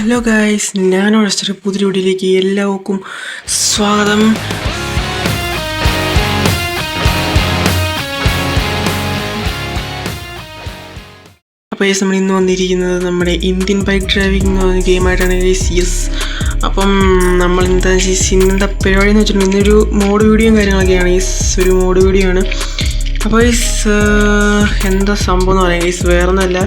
Hello guys, ഞാനോടെ പുതിയ വീഡിയോയിലേക്ക് എല്ലാവർക്കും സ്വാഗതം. അപ്പോൾ നമ്മൾ ഇന്ന് വന്നിരിക്കുന്നത് നമ്മുടെ ഇന്ത്യൻ ബൈക്ക് ഡ്രൈവിംഗ് എന്ന് പറഞ്ഞ ഗെയിമായിട്ടാണ് ഗൈസ്. അപ്പം നമ്മൾ ഇന്നത്തെ പരിപാടി എന്ന് വെച്ചിട്ടുണ്ടെങ്കിൽ ഇന്നൊരു മോഡ് വീഡിയോയും കാര്യങ്ങളൊക്കെയാണ് ഒരു മോഡ് വീഡിയോ ആണ്. അപ്പോൾ എന്താ സംഭവം എന്ന് പറയാം ഗൈസ്, വേറെ ഒന്നുമല്ല.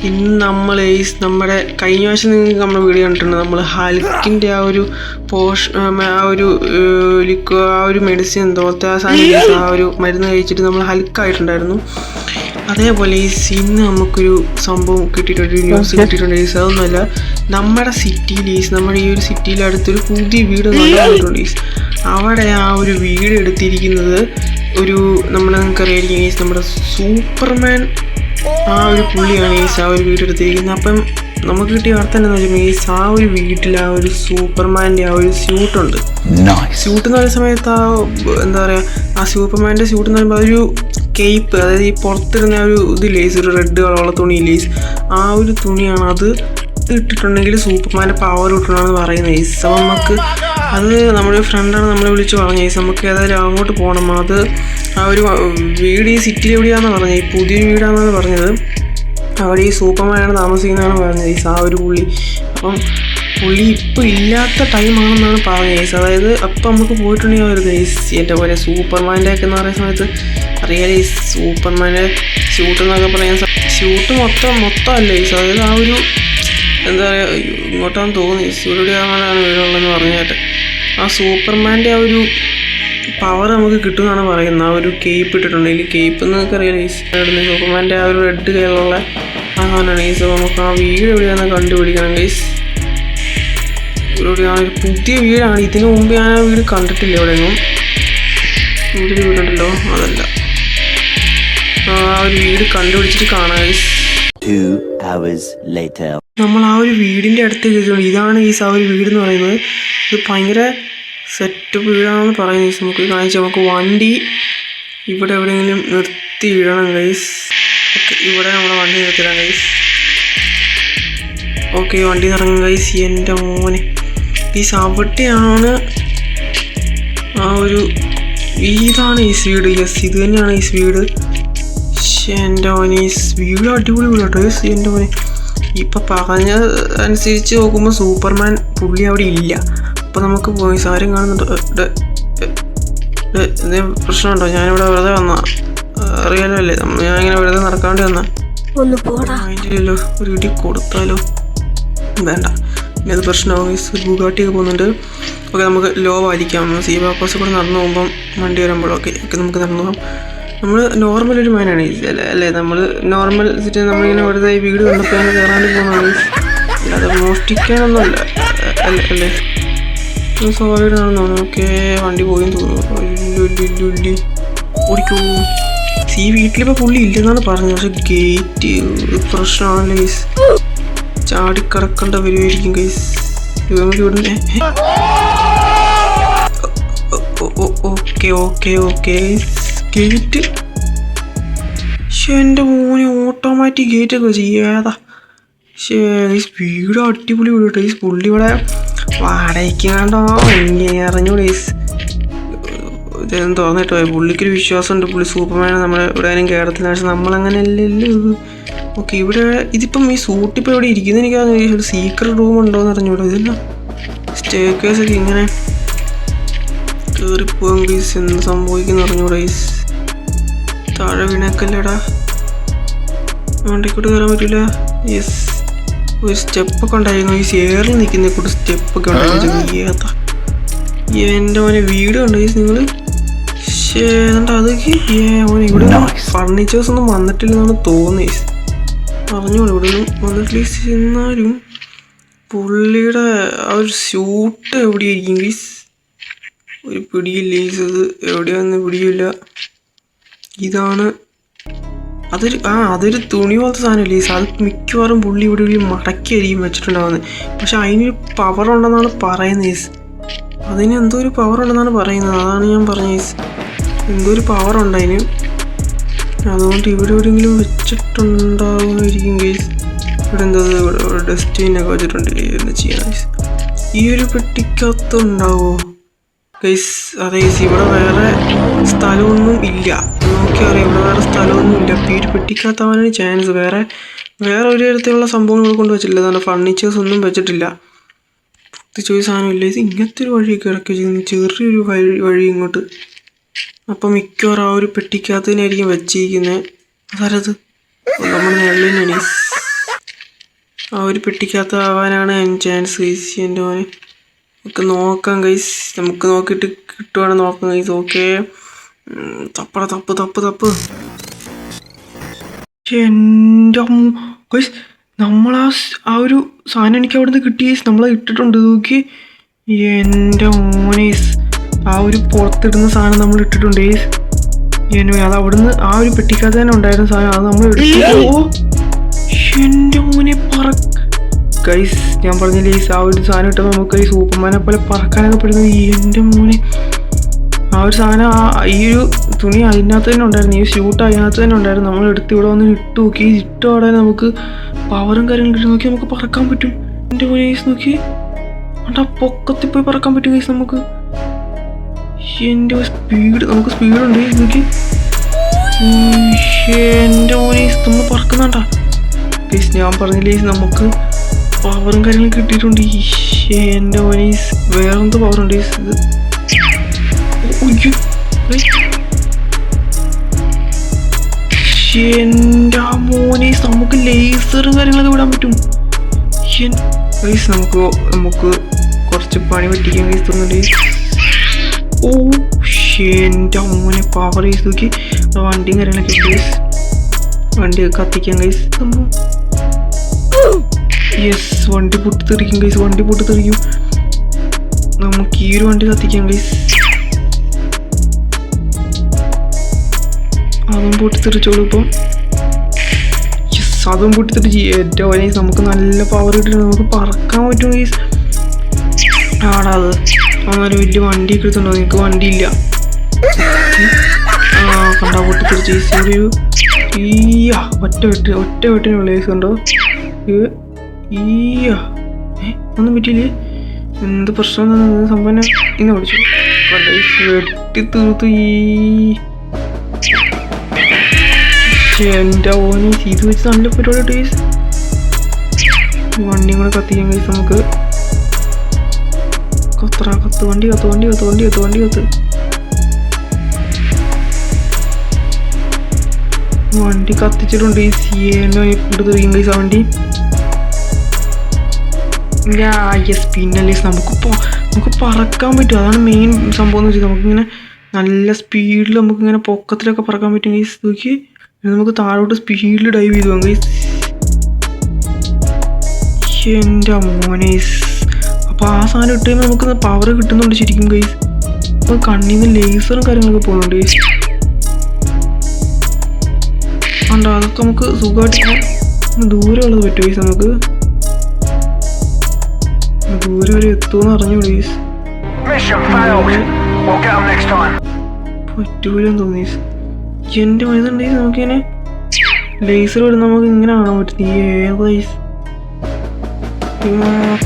ഇന്ന് നമ്മൾ നമ്മുടെ കഴിഞ്ഞ പ്രാവശ്യം നിങ്ങൾക്ക് നമ്മുടെ വീഡിയോ കണ്ടിട്ടുണ്ട്. നമ്മൾ ഹൽക്കിൻ്റെ ആ ഒരു മെഡിസിൻ തോറ്റ സാധനം ആ ഒരു മരുന്ന് കഴിച്ചിട്ട് നമ്മൾ ഹൽക്കായിട്ടുണ്ടായിരുന്നു. അതേപോലെ ഇന്ന് നമുക്കൊരു സംഭവം കിട്ടിയിട്ടുണ്ട്, ഒരു ന്യൂസ് കിട്ടിയിട്ടുണ്ട്. അതൊന്നുമല്ല, നമ്മുടെ സിറ്റിയിൽ നമ്മുടെ ഈ ഒരു സിറ്റിയിൽ അടുത്തൊരു പുതിയ വീട് കണ്ടിട്ടുണ്ട്. അവിടെ ആ ഒരു വീട് എടുത്തിരിക്കുന്നത് നിങ്ങൾക്കറിയായിരിക്കും നമ്മുടെ സൂപ്പർമാൻ ആ ഒരു പുള്ളിയാണ് ആ ഒരു വീട് എടുത്തിരിക്കുന്നത്. അപ്പം നമുക്ക് കിട്ടിയ വാർത്ത എന്താണെന്ന് വെച്ചാൽ ആ ഒരു വീട്ടിൽ ആ ഒരു സൂപ്പർമാൻ്റെ ആ ഒരു സ്യൂട്ടുണ്ട്. സ്യൂട്ട് എന്ന് പറയുന്ന സമയത്ത് എന്താ പറയുക, ആ സൂപ്പർമാൻ്റെ സ്യൂട്ട് എന്ന് പറയുമ്പോൾ ഒരു കേപ്പ്, അതായത് ഈ പുറത്തിരുന്ന ഒരു ഇതില്ലേ, ഒരു റെഡ് കളറുള്ള തുണിയില്ലേ, ആ ഒരു തുണിയാണ്. അത് ഇട്ടിട്ടുണ്ടെങ്കിൽ സൂപ്പർമാൻ്റെ പവർ കിട്ടണമെന്ന് പറയുന്നത്. അപ്പം നമുക്ക് അത് നമ്മുടെ ഫ്രണ്ടാണ് നമ്മളെ വിളിച്ച് പറഞ്ഞത്. നമുക്ക് ഏതായാലും അങ്ങോട്ട് പോകണം. അത് ആ ഒരു വീട് ഈ സിറ്റിയിൽ എവിടെയാണെന്ന് പറഞ്ഞത്, ഈ പുതിയൊരു വീടാണെന്നാണ് പറഞ്ഞത്. അവിടെ ഈ സൂപ്പർമാനാണ് താമസിക്കുന്നതാണ് പറഞ്ഞത് ആ ഒരു പുള്ളി. അപ്പം പുള്ളി ഇപ്പം ഇല്ലാത്ത ടൈമാണെന്നാണ് പറഞ്ഞത്. അതായത് അപ്പം നമുക്ക് പോയിട്ടുണ്ടെങ്കിൽ വരുന്നത് എൻ്റെ പോലെ സൂപ്പർമാൻ്റെ ഒക്കെ എന്ന് പറയുന്ന സമയത്ത് അറിയാലേ, സൂപ്പർമാൻ്റെ സ്യൂട്ട് എന്നൊക്കെ പറയാൻ സ്യൂട്ട് മൊത്തം അല്ലേ അതായത് ആ ഒരു എന്താ പറയുക, ഇങ്ങോട്ടാന്ന് തോന്നി സ്യൂട്ട് ആകാനാണ് വീടുള്ളതെന്ന് പറഞ്ഞായിട്ട് ആ സൂപ്പർമാൻ്റെ ആ ഒരു പവർ നമുക്ക് കിട്ടുമെന്നാണ് പറയുന്നത്. ആ ഒരു കേപ്പ് ഇട്ടിട്ടുണ്ടെങ്കിൽ, കേപ്പ് എന്നൊക്കെ അറിയാലേ സൂപ്പർമാൻ്റെ ആ ഒരു റെഡ് കളറുള്ള ആ സാധനമാണ് അപ്പോൾ നമുക്ക് ആ വീട് എവിടെയാണെന്ന് കണ്ടുപിടിക്കണം ഗൈസ്. ഒരു പുതിയ വീടാണ്. ഇതിനു മുമ്പ് ഞാൻ ആ വീട് കണ്ടിട്ടില്ല എവിടെയെങ്കിലും. ഇവിടെ ഒരു വീടുണ്ടല്ലോ, അതല്ല, ആ ഒരു വീട് കണ്ടുപിടിച്ചിട്ട് കാണാം ഗൈസ്. 2 hours later നമ്മൾ ആ ഒരു വീടിൻ്റെ അടുത്ത് എത്തിയിട്ടുണ്ട്. ഇതാണ് ആ ഒരു വീട് എന്ന് പറയുന്നത്. ഇത് ഭയങ്കര സെറ്റപ്പ് വീടാണെന്ന് പറയുന്നത്. നമുക്ക് കാണിച്ചാൽ നമുക്ക് വണ്ടി ഇവിടെ എവിടെയെങ്കിലും നിർത്തി ഇടണം ഗൈസ്. ഓക്കെ, ഇവിടെ നമ്മളെ വണ്ടി നിർത്തിയിടാം ഗൈസ്. ഓക്കെ, വണ്ടി ഇറങ്ങും ഗൈസ്. എൻ്റെ മോനെ അവിടെയാണ് ആ ഒരു വീടാണ് വീട്. യെസ്, ഇത് തന്നെയാണ് വീട്. എൻ്റെ മോനെ വീട് അടിപൊളി വീടാട്ടോ യെസ്. എൻ്റെ മോനെ ഇപ്പം പറഞ്ഞ അനുസരിച്ച് നോക്കുമ്പോൾ സൂപ്പർമാൻ പുള്ളി അവിടെ ഇല്ല. അപ്പം നമുക്ക് പോയി സാരം കാണുന്നുണ്ട്. പ്രശ്നമുണ്ടോ? ഞാനിവിടെ വെറുതെ വന്നാ, അറിയാലോ അല്ലേ, ഞാനിങ്ങനെ വെറുതെ നടക്കാണ്ട് വന്നാ. അതിൻ്റെല്ലോ ഒരു ഇടി കൊടുത്താലോ? വേണ്ട, ഇനി അത് പ്രശ്നമാകും. ബുഗാട്ടിയൊക്കെ പോകുന്നുണ്ട്. ഓക്കെ, നമുക്ക് ലോ വലിക്കാം. സീബാക്കോസ് കൂടെ നടന്നു പോകുമ്പം വണ്ടി വരുമ്പോഴൊക്കെ നമുക്ക് നടന്നു പോകാം. നമ്മൾ നോർമൽ ഒരു മാനാണ് അല്ലേ, നമ്മൾ നോർമൽ നമ്മളിങ്ങനെ വെറുതെ ഈ വീട് കണ്ടപ്പോൾ അതിന് കയറാണ്ട് പോകുന്നതാണ്. അല്ലാതെ മോഷ്ടിക്കാനൊന്നുമല്ല അല്ലേ, സ്വാഭാവികമാണെന്ന് തോന്നുന്നു. ഓക്കെ, വണ്ടി പോയെന്ന് തോന്നുന്നു. ഓടിക്കൂ. ഈ വീട്ടിലിപ്പോൾ പുള്ളി ഇല്ലെന്നാണ് പറഞ്ഞത്. പക്ഷെ ഗേറ്റ് പ്രശ്നമാണല്ലോ ഗൈസ്, ചാടിക്കിടക്കേണ്ട വരുമായിരിക്കും ഗൈസ്. ഇവിടെ ഓക്കെ ഗേറ്റ്. പക്ഷേ എൻ്റെ മോനെ ഓട്ടോമാറ്റിക് ഗേറ്റൊക്കെ ചെയ്യാതാ. പക്ഷേ വീട് അടിപൊളി വീട് കേട്ടോ. പുള്ളി ഇവിടെ വാടകയ്ക്ക് കണ്ടോ അറിഞ്ഞു ഗൈസ്. ഇതെന്ന് തോന്നിട്ടോ, പുള്ളിക്കൊരു വിശ്വാസമുണ്ട് പുള്ളി സൂപ്പർമാൻ നമ്മളെ ഇവിടെ ആരും കയറത്തില്ല. പക്ഷെ നമ്മളങ്ങനെ അല്ലല്ലോ. ഓക്കെ, ഇവിടെ ഇതിപ്പം ഈ സൂട്ടിപ്പോൾ ഇവിടെ ഇരിക്കുന്നത് എനിക്കറിയാം. സീക്രട്ട് റൂം ഉണ്ടോയെന്ന് അറിഞ്ഞൂടോ. ഇതെല്ലാം സ്റ്റേക്കേഴ്സൊക്കെ ഇങ്ങനെ കയറിപ്പോകും ഗൈസ്. എന്ത് സംഭവിക്കുന്നു അറിഞ്ഞൂടാ ഗൈസ്. താഴെ വീണേക്കല്ലേടാ, വണ്ടിക്കൂട്ട് കയറാൻ പറ്റില്ല. യെസ്, ഒരു സ്റ്റെപ്പൊക്കെ ഉണ്ടായിരുന്നു. ഈ എയറിൽ നിൽക്കുന്ന കൂട്ട് സ്റ്റെപ്പൊക്കെ ഉണ്ടായിരുന്നു. എൻ്റെ മോനെ വീട് കണ്ടോ ഗൈസ് നിങ്ങൾ? പക്ഷേ എന്നിട്ട് അതൊക്കെ മോനെ ഇവിടെ ഫർണിച്ചേഴ്സ് ഒന്നും വന്നിട്ടില്ലെന്നാണ് തോന്നുന്നത് ഗൈസ്. അറിഞ്ഞോളൂ ഇവിടെ ഒന്നും വന്നിട്ടില്ല. എന്നാലും പുള്ളിയുടെ ആ ഒരു സ്യൂട്ട് എവിടെയായിരിക്കും ഗൈസ്? ഒരു പിടിയില്ല ഗൈസ്, അത് എവിടെയാണെന്ന് പിടിയില്ല. ഇതാണ് അതൊരു തുണി പോലത്തെ സാധനമില്ലേ, അത് മിക്കവാറും പുള്ളി ഇവിടെ മടക്കിയായിരിക്കും വെച്ചിട്ടുണ്ടാവുന്നത്. പക്ഷെ അതിനൊരു പവർ ഉണ്ടെന്നാണ് പറയുന്നത്. അതിന് എന്തോ ഒരു പവർ ഉണ്ടെന്നാണ് പറയുന്നത്. അതാണ് ഞാൻ പറഞ്ഞത്, എന്തോ ഒരു പവർ ഉണ്ട് അതിന്. അതുകൊണ്ട് ഇവിടെ എവിടെയെങ്കിലും വെച്ചിട്ടുണ്ടാവുമായിരിക്കും ഗൈസ്. ഇവിടെ എന്താ ഡസ്റ്റ്ബിനൊക്കെ വെച്ചിട്ടുണ്ട്. എന്താ ചെയ്യാൻ ഗൈസ്? ഈ ഒരു പെട്ടിക്കകത്ത് ഉണ്ടാവോ ഗൈസ്? അതെ ഗൈസ്, ഇവിടെ വേറെ സ്ഥലമൊന്നും ഇല്ല. നോക്കിയറിയാം, ഇവിടെ വേറെ സ്ഥലമൊന്നും ഇല്ല. അപ്പോൾ ഈ ഒരു പെട്ടിക്കകത്താവാനാണ് ചാൻസ്. വേറെ ഒരു തരത്തിലുള്ള സംഭവങ്ങൾ കൊണ്ട് വെച്ചിട്ടില്ല. അതാണ് ഫർണിച്ചേഴ്സ് ഒന്നും വെച്ചിട്ടില്ല. പ്രത്യേകിച്ച് സാധനമില്ല. ഇത് ഇങ്ങനത്തെ ഒരു വഴിയൊക്കെ ഇറക്കി ചെയ്യുന്നു, ചെറിയൊരു വഴി ഇങ്ങോട്ട്. അപ്പം മിക്കവാറും ആ ഒരു പെട്ടിക്കകത്ത് തന്നെയായിരിക്കും വെച്ചിരിക്കുന്നത്. അതാരത്? നമ്മുടെ നെള്ളിനാണ്. ആ ഒരു പെട്ടിക്കകത്ത് ആവാനാണ് ചാൻസ് ഗൈസ്. എൻ്റെ മോനെ നമുക്ക് നോക്കാം ഗൈസ്. നമുക്ക് നോക്കിയിട്ട് കിട്ടുവാണ് നോക്കാം ഗൈസ്. ഓക്കെ, തപ്പട തപ്പ്. എൻ്റെ ഗൈസ്, നമ്മൾ ആ ഒരു സാധനം എനിക്ക് അവിടെ നിന്ന് കിട്ടി ഗൈസ്. നമ്മളെ ഇട്ടിട്ടുണ്ട്. നോക്കി എൻ്റെ മോനെ, ആ ഒരു പുറത്തിടുന്ന സാധനം നമ്മൾ ഇട്ടിട്ടുണ്ട് ഗൈസ്. അത് അവിടുന്ന് ആ ഒരു പെട്ടിക്കകത്ത് തന്നെ ഉണ്ടായിരുന്ന സാധനം, അത് നമ്മൾ എടുത്തു. എൻ്റെ മോനെ ഗൈസ്, ഞാൻ പറഞ്ഞില്ലേ ഗൈസ്, ആ ഒരു സാധനം ഇട്ടപ്പോൾ നമുക്ക് ഈ സൂപ്പർമാനെ പോലെ പറക്കാനൊക്കെ പറ്റുന്നത്. എൻ്റെ മോനെ, ആ ഒരു സാധനം ഈ ഒരു തുണി അതിനകത്ത് തന്നെ ഉണ്ടായിരുന്നു, ഈ ഷൂട്ട് അതിനകത്ത് തന്നെ ഉണ്ടായിരുന്നു. നമ്മൾ എടുത്ത് ഇവിടെ വന്ന് ഇട്ട് നോക്കി. ഇട്ട് അവിടെ നമുക്ക് പവറും കാര്യങ്ങളും കിട്ടി. നോക്കി നമുക്ക് പറക്കാൻ പറ്റും. എൻ്റെ മോനെ ഗൈസ്, നോക്കി ആ പൊക്കത്തിൽ പോയി പറക്കാൻ പറ്റും ഗൈസ് നമുക്ക്. എൻ്റെ സ്പീഡ്, നമുക്ക് സ്പീഡുണ്ട് നോക്കി. എൻ്റെ മോനെ നമ്മൾ പറക്കുന്നുണ്ടാ ഗൈസ്. ഞാൻ പറഞ്ഞില്ലേ നമുക്ക് പവറും കാര്യങ്ങളും കിട്ടിയിട്ടുണ്ട്. എൻ്റെ മോനെ വേറെന്തോ പവറുണ്ട് ഇത്. എൻ്റെ മോനെ നമുക്ക് ലേസറും കാര്യങ്ങളൊക്കെ വിടാൻ പറ്റും. ഗൈസ്, നമുക്ക് കുറച്ച് പണി പറ്റിക്കാൻ ഗൈസ് തോന്നുന്നുണ്ട്. ഓ എൻ്റെ മോനെ പവർ ഗൈസ്. നോക്കി വണ്ടിയും കാര്യങ്ങളൊക്കെ ഗൈസ്. വണ്ടി കത്തിക്കാൻ ഗൈസ്. യെസ്, വണ്ടി പൊട്ടിത്തെറിക്കും ഗൈസ്. വണ്ടി പൊട്ടിത്തെറിക്കും. നമുക്ക് ഈ ഒരു വണ്ടി കത്തിക്കാം ഗൈസ്. അതും പൊട്ടിത്തെറിച്ചോളൂ ഇപ്പം. യെസ്, അതും പൊട്ടിത്തെറിച്ച്. ഏറ്റവും വലിയ നമുക്ക് നല്ല പവർ കിട്ടിയിട്ട് നമുക്ക് പറക്കാൻ പറ്റും ഗൈസ്. ആടാ, അത് നല്ല വലിയ വണ്ടി എടുത്തുണ്ടോ? നിങ്ങൾക്ക് വണ്ടിയില്ല. കണ്ടാ പൊട്ടിത്തെറിച്ച് ഗൈസ്. ഒറ്റ വെട്ടിനുള്ള ഗൈസ് കണ്ടോ? ഒന്നും പറ്റിയില്ലേ? എന്ത് പ്രശ്നം സംഭവം ഇന്ന് പഠിച്ചു. വെട്ടി തീർത്തു. എൻ്റെ ഓന് ഇത് വെച്ച് നല്ല പരിപാടി ഗൈസ്. വണ്ടിയും കൂടെ കത്തിക്കാൻ ഗൈസ്. നമുക്ക് വണ്ടി കത്ത്. വണ്ടി കത്തിച്ചിട്ടുണ്ട് ഗൈസ്. ഇട്ട് തെറിയും ഗൈസ് ആ വണ്ടി. യെസ്, പിന്നെ ഗൈസ് നമുക്ക് പറക്കാൻ പറ്റും. അതാണ് മെയിൻ സംഭവം എന്ന് വെച്ചാൽ നമുക്കിങ്ങനെ നല്ല സ്പീഡിൽ നമുക്കിങ്ങനെ പൊക്കത്തിലൊക്കെ പറക്കാൻ പറ്റും ഗൈസ്. നോക്കി നമുക്ക് താഴോട്ട് സ്പീഡിൽ ഡൈവ് ചെയ്തു പോകാം ഗൈസ്. എൻ്റെ മോനെ, അപ്പോൾ ആ സാധനം ഇട്ട് കഴിയുമ്പോൾ നമുക്ക് പവർ കിട്ടുന്നുണ്ട് ശരിക്കും ഗൈസ്. അപ്പോൾ കണ്ണിൽ നിന്ന് ലേസറും കാര്യങ്ങളൊക്കെ പോകുന്നുണ്ട് ഗൈസ്. അതുകൊണ്ട് അതൊക്കെ നമുക്ക് സുഖമായിട്ട് ദൂരെ ഉള്ളത് പറ്റും ഗൈസ്. നമുക്ക് ദൂരെ വരെ എത്തുമെന്ന് അറിഞ്ഞു ഗൈസ്. പറ്റൂലെന്ന് തോന്നി. എൻ്റെ മനുന്നുണ്ടെങ്കിൽ നമുക്കിങ്ങനെ ലേസർ വരുന്ന നമുക്ക് ഇങ്ങനെ കാണാൻ പറ്റും. ഗൈസ്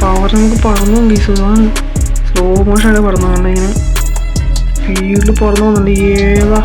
പവർ നമുക്ക് പറന്നു ഗൈസ്. അതാണ് സ്ലോ മോഷനായിട്ട് പറന്നു കണ്ട ഇങ്ങനെ സ്പീഡിൽ പറന്നു പോകുന്നുണ്ട്.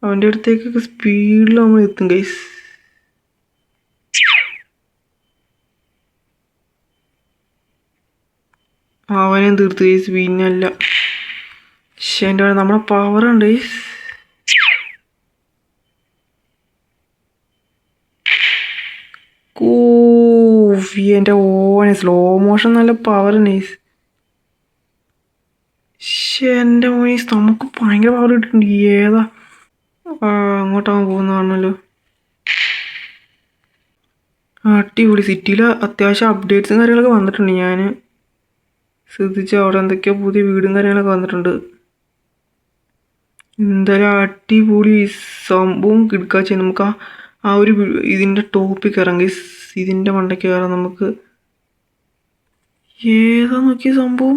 അവൻ്റെ അടുത്തേക്കൊക്കെ സ്പീഡിൽ നമ്മൾ എത്തും ഗൈസ്. അവനെ തീർത്ത് ഗൈസ്. പിന്നല്ല പക്ഷെ എൻ്റെ നമ്മളെ പവറുണ്ട് ഗൈസ്. എൻ്റെ ഓനെ സ്ലോ മോഷൻ നല്ല പവർ ഗൈസ്. എൻ്റെ മോനെ നമുക്ക് ഭയങ്കര പവർ കിട്ടിയിട്ടുണ്ട്. ഏതാ അങ്ങോട്ടാണ് പോകുന്നതാണല്ലോ. അടിപൊളി. സിറ്റിയിൽ അത്യാവശ്യം അപ്ഡേറ്റ്സും കാര്യങ്ങളൊക്കെ വന്നിട്ടുണ്ട്. ഞാൻ ശ്രദ്ധിച്ച അവിടെ എന്തൊക്കെയോ പുതിയ വീടും കാര്യങ്ങളൊക്കെ വന്നിട്ടുണ്ട്. എന്തായാലും അടിപൊളി സംഭവം കിടക്കാച്ച. നമുക്ക് ആ ഒരു ഇതിൻ്റെ ടോപ്പിൽ കയറാം ഗൈസ്. ഇതിൻ്റെ മണ്ടയ്ക്ക് കയറാം നമുക്ക്. ഏതാ നോക്കിയ സംഭവം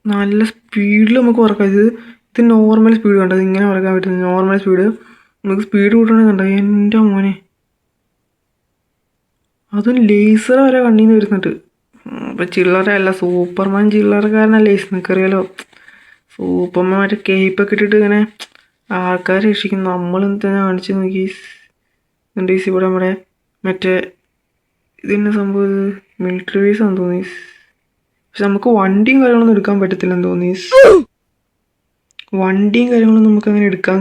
നല്ല സ്പീഡിൽ നമുക്ക് പറക്കാം. ഇത് നോർമൽ സ്പീഡ് കണ്ടത് ഇങ്ങനെ പറക്കാൻ പറ്റുന്നത്. നോർമൽ സ്പീഡ് നമുക്ക് സ്പീഡ് കൂട്ടണമെങ്കിൽ കണ്ടോ എൻ്റെ മോനെ. അതും ലേസർ വരെ കണ്ണീന്ന് വരുന്നുണ്ട്. ഇപ്പം ചില്ലറയല്ല, സൂപ്പർമാൻ ചില്ലറക്കാരനല്ല ലേസ്. നിനക്കറിയാലോ സൂപ്പർമാൻ മറ്റേ കേപ്പൊക്കെ ഇട്ടിട്ട് ഇങ്ങനെ ആൾക്കാരെ രക്ഷിക്കും. നമ്മളെന്താ കാണിച്ച് നോക്കി ഉണ്ട് ഇവിടെ നമ്മുടെ മറ്റേ ഇതിൻ്റെ സംഭവം. ഇത് മിലിറ്ററി ബേസ് ആണെന്ന് തോന്നി. പക്ഷെ നമുക്ക് വണ്ടിയും കാര്യങ്ങളൊന്നും എടുക്കാൻ പറ്റത്തില്ലെന്ന് തോന്നി. വണ്ടിയും കാര്യങ്ങളൊന്നും നമുക്ക് അങ്ങനെ എടുക്കാൻ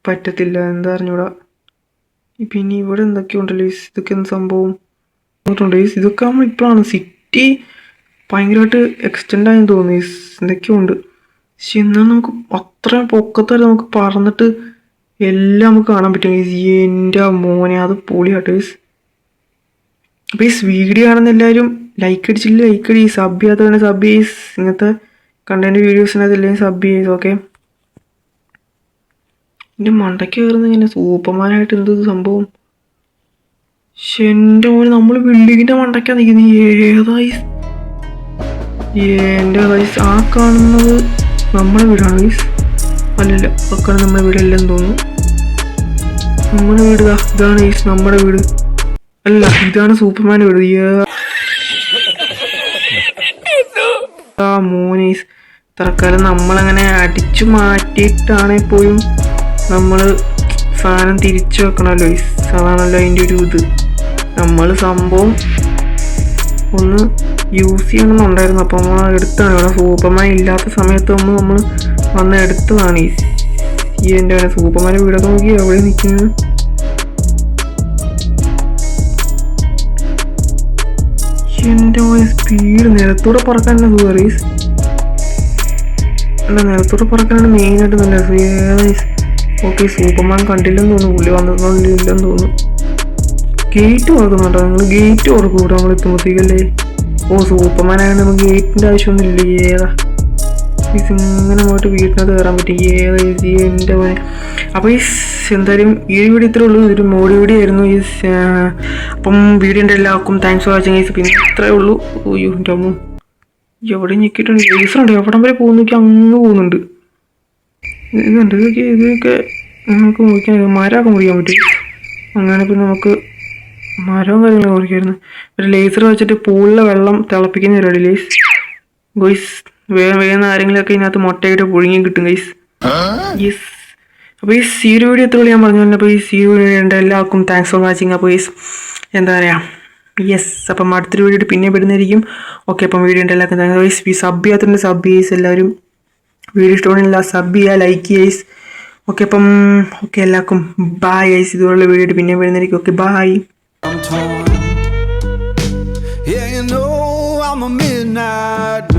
പറ്റത്തില്ല. എന്താ അറിഞ്ഞൂടാ. പിന്നെ ഇവിടെ എന്തൊക്കെയുണ്ടല്ലോ ഇതൊക്കെ എന്ത് സംഭവം ഇതൊക്കെ നമ്മൾ ഇപ്പോഴാണ് സിറ്റി ഭയങ്കരമായിട്ട് എക്സ്റ്റെൻഡ് ആയെന്ന് തോന്നി. എന്തൊക്കെയോ ഉണ്ട്. പക്ഷെ എന്നാൽ നമുക്ക് അത്രയും പൊക്കത്ത് വരെ നമുക്ക് പറന്നിട്ട് എല്ലാം നമുക്ക് കാണാൻ പറ്റും. എൻ്റെ മോനെ അത് പൊളിയാട്ടോ. അപ്പോൾ ഈ വീഡിയോ കാണുന്ന എല്ലാവരും ലൈക്ക് അടിച്ചില്ല ലൈക്ക് അടി. സബ് ചെയ്യാത്തവരെ സബ് ചെയ്സ്. ഇങ്ങനത്തെ കണ്ടന്റ് വീഡിയോസിനകത്ത് എല്ലാവരും സബ് ചെയ്ത്. ഓക്കെ. എൻ്റെ മണ്ടയ്ക്ക് കയറുന്ന ഇങ്ങനെ സൂപ്പർമാനായിട്ട് എന്ത് സംഭവം. പക്ഷെ എൻ്റെ മോനെ നമ്മൾ ബിൽഡിങ്ങിൻ്റെ മണ്ടയ്ക്കാണ് നിൽക്കുന്നത്. ഏതായി എൻ്റെ ഗൈസ് ആ കാണുന്നത് നമ്മുടെ വീടാണ് ഗൈസ്. അല്ലല്ല ഒക്കെ നമ്മുടെ വീടല്ലെന്ന് തോന്നുന്നു. നമ്മുടെ വീട് ഇതാണ് ഗൈസ് നമ്മുടെ വീട്. അല്ല ഇതാണ് സൂപ്പർമാൻ്റെ വീട്. മോനീസ് തൽക്കാലം നമ്മളങ്ങനെ അടിച്ചു മാറ്റിയിട്ടാണെങ്കിൽ പോലും നമ്മൾ സാധനം തിരിച്ചു വെക്കണമല്ലോ ഗൈസ്. അതാണല്ലോ അതിൻ്റെ ഒരു ഇത്. നമ്മൾ സംഭവം ഒന്ന് യൂസ് ചെയ്യണമെന്നുണ്ടായിരുന്നു. അപ്പം നമ്മൾ എടുത്താണ്. ഇവിടെ സൂപ്പർമാൻ ഇല്ലാത്ത സമയത്ത് നമ്മൾ വന്ന് എടുത്തതാണ് ഈ എൻ്റെ സൂപ്പർമാൻ്റെ വീടൊക്കെ നോക്കി എവിടെ നിൽക്കുന്നു. എൻ്റെ സ്പീഡ് നിലത്തൂടെ പറക്കാൻ തന്നെ സുഖം. അല്ല നിലത്തൂടെ പറക്കാനാണ് മെയിനായിട്ട് നല്ല രസം. ഓക്കെ സൂപ്പർമാൻ കണ്ടില്ലെന്ന് തോന്നുന്നു. പുള്ളി വന്നില്ലെന്ന് തോന്നുന്നു. ഗേറ്റ് തുറക്കുന്നുണ്ടോ നിങ്ങൾ? ഗേറ്റ് തുറക്കും ഇവിടെ നമ്മൾ എത്തുമ്പോഴത്തേക്കല്ലേ. ഓ സൂപ്പർമാനായത് നമുക്ക് ഗേറ്റിൻ്റെ ആവശ്യമൊന്നും ഇല്ല. ഏതാ ഇങ്ങനെ പോയിട്ട് വീട്ടിനകത്ത് കയറാൻ പറ്റും. ഏതാ എൻ്റെ മോനെ. അപ്പോൾ എന്തായാലും ഈ വീഡിയോ ഇത്രേ ഉള്ളൂ. ഇതൊരു മോഡ് വീഡിയോ ആയിരുന്നു. അപ്പം വീഡിയോൻ്റെ എല്ലാവർക്കും താങ്ക്സ് ഫോർ വാച്ചിങ് ഗൈസ്. പിന്നെ ഇത്രേ ഉള്ളൂ. ഓയ്യോ എൻ്റെ അമ്മ എവിടെ ഞെക്കിയിട്ടുണ്ട്. ലേസറുണ്ട്. എവിടം വരെ പോകുന്നൊക്കെ അങ്ങ് പോകുന്നുണ്ട്. ഇതുണ്ട് ഇതൊക്കെ നമുക്ക് മുറിക്കാൻ മരമൊക്കെ മുറിക്കാൻ പറ്റും. അങ്ങനെ പിന്നെ നമുക്ക് മരവും കാര്യങ്ങളൊക്കെ മുറിക്കായിരുന്നു. ഒരു ലേസർ വെച്ചിട്ട് പൂളിലെ വെള്ളം തിളപ്പിക്കുന്ന പരിപാടി ഗൈസ്. ഗൈസ് വേഗം ആരെങ്കിലുമൊക്കെ ഇതിനകത്ത് മുട്ടയിട്ട് പുഴുങ്ങി കിട്ടും ഗൈസ്. യെസ്. അപ്പോൾ ഈ ഒരു വീഡിയോ എത്ര ഞാൻ പറഞ്ഞു. അപ്പോൾ ഈ വീഡിയോ ഉണ്ട്. എല്ലാവർക്കും താങ്ക്സ് ഫോർ വാച്ചിങ്. അപ്പോൾ എന്താ പറയുക യെസ്. അപ്പം അടുത്തൊരു വീഡിയോ പിന്നെ പെടുന്നതായിരിക്കും. ഓക്കെ അപ്പം വീഡിയോ ഉണ്ട്. എല്ലാവർക്കും താങ്ക്സ് ഗൈസ്. ഈ സബ് ചെയ്യാത്തതുകൊണ്ട് സബ് ചെയ്സ്. എല്ലാവരും വീഡിയോ ഇഷ്ടമാണെന്നില്ല സബ് ചെയ്യുക ലൈക്ക് ചെയ്യസ്. ഓക്കെ അപ്പം ഓക്കെ എല്ലാവർക്കും ബൈ ഗൈസ്. ഇതുപോലുള്ള വീഡിയോ പിന്നെ വരുന്നതായിരിക്കും. Okay bye. I'm torn. Yeah, you know I'm a midnight